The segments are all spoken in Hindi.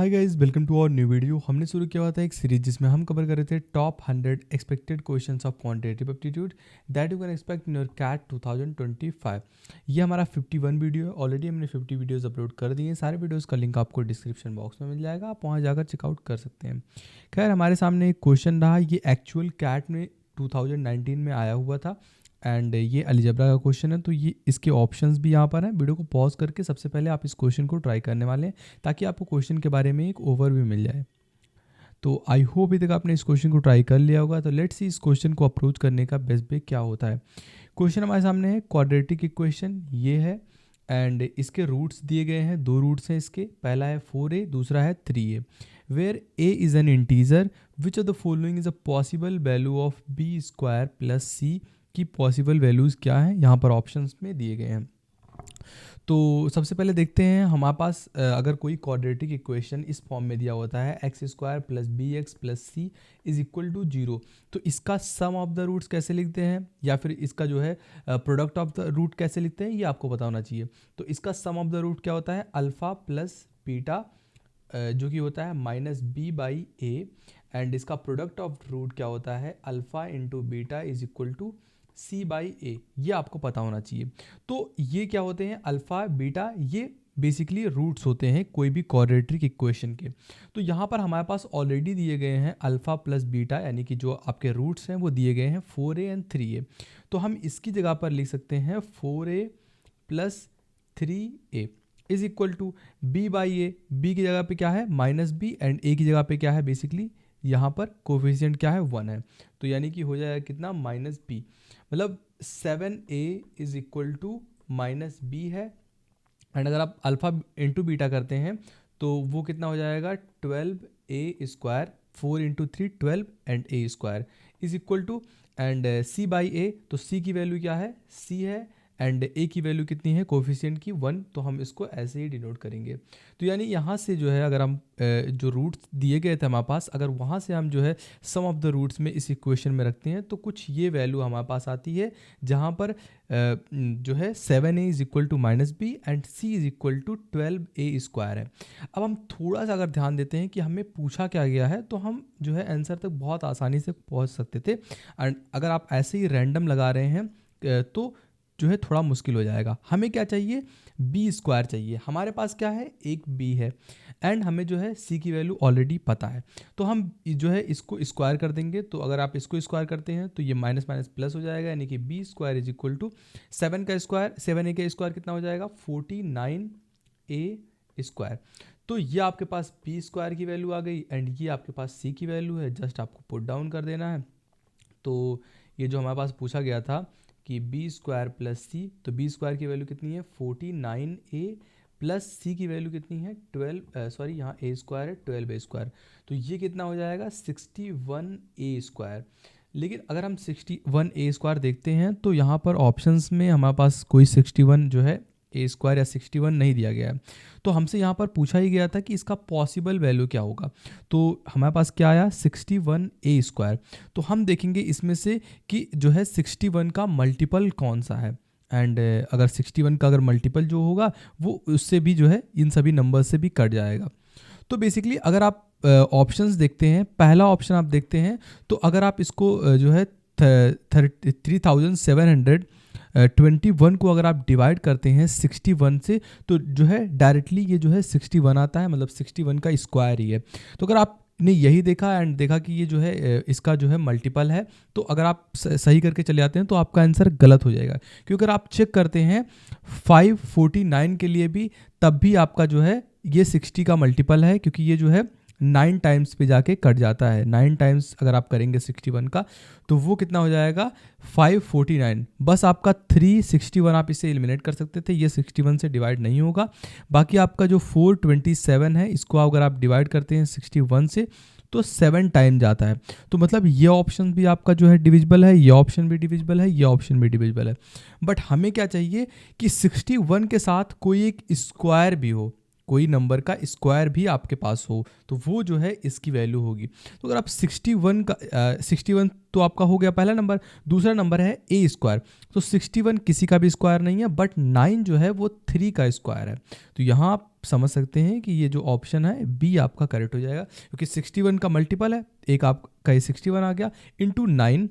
Hi guys, welcome to our new video. हमने शुरू किया हुआ था एक सीरीज जिसमें हम कवर कर रहे थे top 100 expected questions of quantitative aptitude that you can expect in your CAT 2025। ये हमारा 51 वीडियो है। ऑलरेडी हमने 50 वीडियोस अपलोड कर दिए हैं। सारे वीडियोस का लिंक आपको डिस्क्रिप्शन बॉक्स में मिल जाएगा, आप वहाँ जाकर चेकआउट कर सकते हैं। खैर, हमारे सामने एक क्वेश्चन रहा, ये एक्चुअल कैट में 2019 में आया हुआ था एंड ये अलजेब्रा का क्वेश्चन है। तो ये इसके ऑप्शंस भी यहाँ पर हैं। वीडियो को पॉज करके सबसे पहले आप इस क्वेश्चन को ट्राई करने वाले हैं ताकि आपको क्वेश्चन के बारे में एक ओवरव्यू मिल जाए। तो आई होप अभी तक आपने इस क्वेश्चन को ट्राई कर लिया होगा। तो लेट्स सी इस क्वेश्चन को अप्रोच करने का बेस्ट वे क्या होता है। क्वेश्चन हमारे सामने है, क्वाड्रेटिक इक्वेशन ये है एंड इसके रूट्स दिए गए हैं। दो रूट्स हैं इसके, पहला है 4a, दूसरा है 3a। Where a is an integer which of the following is a possible value of b square plus c की पॉसिबल वैल्यूज़ क्या हैं, यहाँ पर ऑप्शंस में दिए गए हैं। तो सबसे पहले देखते हैं हमारे पास अगर कोई क्वाड्रेटिक इक्वेशन इस फॉर्म में दिया होता है x square plus b x plus c is equal to 0, तो इसका सम ऑफ द रूट्स कैसे लिखते हैं या फिर इसका जो है प्रोडक्ट ऑफ द रूट कैसे लिखते हैं, ये आपको पता होना चाहिए। तो इसका सम ऑफ द रूट क्या होता है, अल्फ़ा प्लस बीटा जो कि होता है minus b by a, and इसका प्रोडक्ट ऑफ रूट क्या होता है, alpha into beta is equal to c by a. ये आपको पता होना चाहिए। तो ये क्या होते हैं, अल्फ़ा बीटा, ये बेसिकली रूट्स होते हैं कोई भी क्वाड्रेटिक इक्वेशन के। तो यहाँ पर हमारे पास ऑलरेडी दिए गए हैं अल्फ़ा प्लस बीटा, यानी कि जो आपके रूट्स हैं वो दिए गए हैं 4a एंड 3a। तो हम इसकी जगह पर लिख सकते हैं 4a plus 3a is equal to b by a. B की जगह पे क्या है, माइनस बी, एंड ए की जगह पे क्या है, बेसिकली यहाँ पर कोफिशिएंट क्या है, 1 है। तो यानी कि हो जाएगा कितना, माइनस बी, मतलब 7a is equal to minus b है। एंड अगर आप अल्फ़ा इंटू बीटा करते हैं तो वो कितना हो जाएगा, 12a square, 4 into 3 12 and a square is equal to, and c by a, तो c की वैल्यू क्या है, c है, एंड a की वैल्यू कितनी है, कोफिशिएंट की 1, तो हम इसको ऐसे ही डिनोट करेंगे। तो यानी यहाँ से जो है अगर हम जो रूट्स दिए गए थे हमारे पास, अगर वहाँ से हम जो है सम ऑफ द रूट्स में इस इक्वेशन में रखते हैं तो कुछ ये वैल्यू हमारे पास आती है, जहाँ पर जो है 7a is equal to minus b and c is equal to 12a square है। अब हम थोड़ा सा अगर ध्यान देते हैं कि हमें पूछा क्या गया है, तो हम जो है आंसर तक बहुत आसानी से पहुँच सकते थे। एंड अगर आप ऐसे ही रैंडम लगा रहे हैं तो जो है थोड़ा मुश्किल हो जाएगा। हमें क्या चाहिए, बी स्क्वायर चाहिए। हमारे पास क्या है, एक बी है, एंड हमें जो है सी की वैल्यू ऑलरेडी पता है। तो हम जो है इसको स्क्वायर कर देंगे। तो अगर आप इसको स्क्वायर करते हैं तो ये माइनस माइनस प्लस हो जाएगा, यानी कि b square is equal to 7 का स्क्वायर, 7a का स्क्वायर कितना हो जाएगा, 49a स्क्वायर। तो ये आपके पास बी स्क्वायर की वैल्यू आ गई, एंड ये आपके पास सी की वैल्यू है। जस्ट आपको पुट डाउन कर देना है। तो ये जो हमारे पास पूछा गया था कि बी स्क्वायर प्लस सी, तो बी स्क्वायर की वैल्यू कितनी है, 49a प्लस सी की वैल्यू कितनी है, 12, यहाँ ए स्क्वायर है, 12a स्क्वायर। तो ये कितना हो जाएगा, 61a स्क्वायर। लेकिन अगर हम 61a स्क्वायर देखते हैं तो यहाँ पर ऑप्शंस में हमारे पास कोई 61 जो है ए स्क्वायर या 61 नहीं दिया गया है। तो हमसे यहाँ पर पूछा ही गया था कि इसका पॉसिबल वैल्यू क्या होगा। तो हमारे पास क्या आया, 61a स्क्वायर। तो हम देखेंगे इसमें से कि जो है 61 का मल्टीपल कौन सा है, एंड अगर 61 का अगर मल्टीपल जो होगा वो उससे भी जो है इन सभी नंबर से भी कट जाएगा। तो बेसिकली अगर आप ऑप्शंस देखते हैं, पहला ऑप्शन आप देखते हैं, तो अगर आप इसको जो है 3721 को अगर आप डिवाइड करते हैं 61 से, तो जो है डायरेक्टली ये जो है 61 आता है, मतलब 61 का स्क्वायर ही है। तो अगर आपने यही देखा एंड देखा कि ये जो है इसका जो है मल्टीपल है, तो अगर आप सही करके चले जाते हैं तो आपका आंसर गलत हो जाएगा। क्योंकि अगर आप चेक करते हैं 549 के लिए भी, तब भी आपका जो है ये 60 का मल्टीपल है, क्योंकि ये जो है 9 टाइम्स पे जाके कट जाता है। 9 टाइम्स अगर आप करेंगे 61 का, तो वो कितना हो जाएगा, 549। बस आपका 361 आप इसे एलिमिनेट कर सकते थे, ये 61 से डिवाइड नहीं होगा। बाकी आपका जो 427 है, इसको अगर आप डिवाइड करते हैं 61 से तो 7 टाइम जाता है। तो मतलब ये ऑप्शन भी आपका जो है डिविजिबल है, ये ऑप्शन भी डिविजिबल है, ये ऑप्शन भी डिविजिबल है। बट हमें क्या चाहिए कि 61 के साथ कोई एक स्क्वायर भी हो, कोई नंबर का स्क्वायर भी आपके पास हो तो वो जो है इसकी वैल्यू होगी। तो अगर आप 61 का 61 तो आपका हो गया पहला नंबर। दूसरा नंबर है ए स्क्वायर। तो 61 किसी का भी स्क्वायर नहीं है, बट 9 जो है वो 3 का स्क्वायर है। तो यहाँ आप समझ सकते हैं कि ये जो ऑप्शन है बी आपका करेक्ट हो जाएगा, क्योंकि 61 का मल्टीपल है, एक आपका 61 आ गया इंटू 9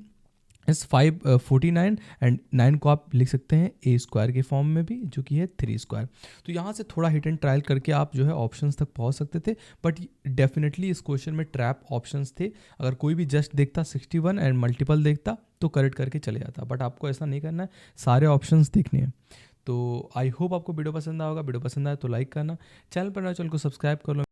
इस 549 एंड 9 को आप लिख सकते हैं ए स्क्वायर के फॉर्म में भी, जो कि है 3 स्क्वायर। तो यहाँ से थोड़ा हिट एंड ट्रायल करके आप जो है ऑप्शंस तक पहुँच सकते थे, बट डेफिनेटली इस क्वेश्चन में ट्रैप ऑप्शंस थे। अगर कोई भी जस्ट देखता 61 एंड मल्टीपल देखता तो करेक्ट करके चले जाता, बट आपको ऐसा नहीं करना है, सारे ऑप्शंस देखने हैं। तो आई होप आपको वीडियो पसंद आएगा। वीडियो पसंद आए तो लाइक करना, चैनल पर नए चैनल को सब्सक्राइब कर लो।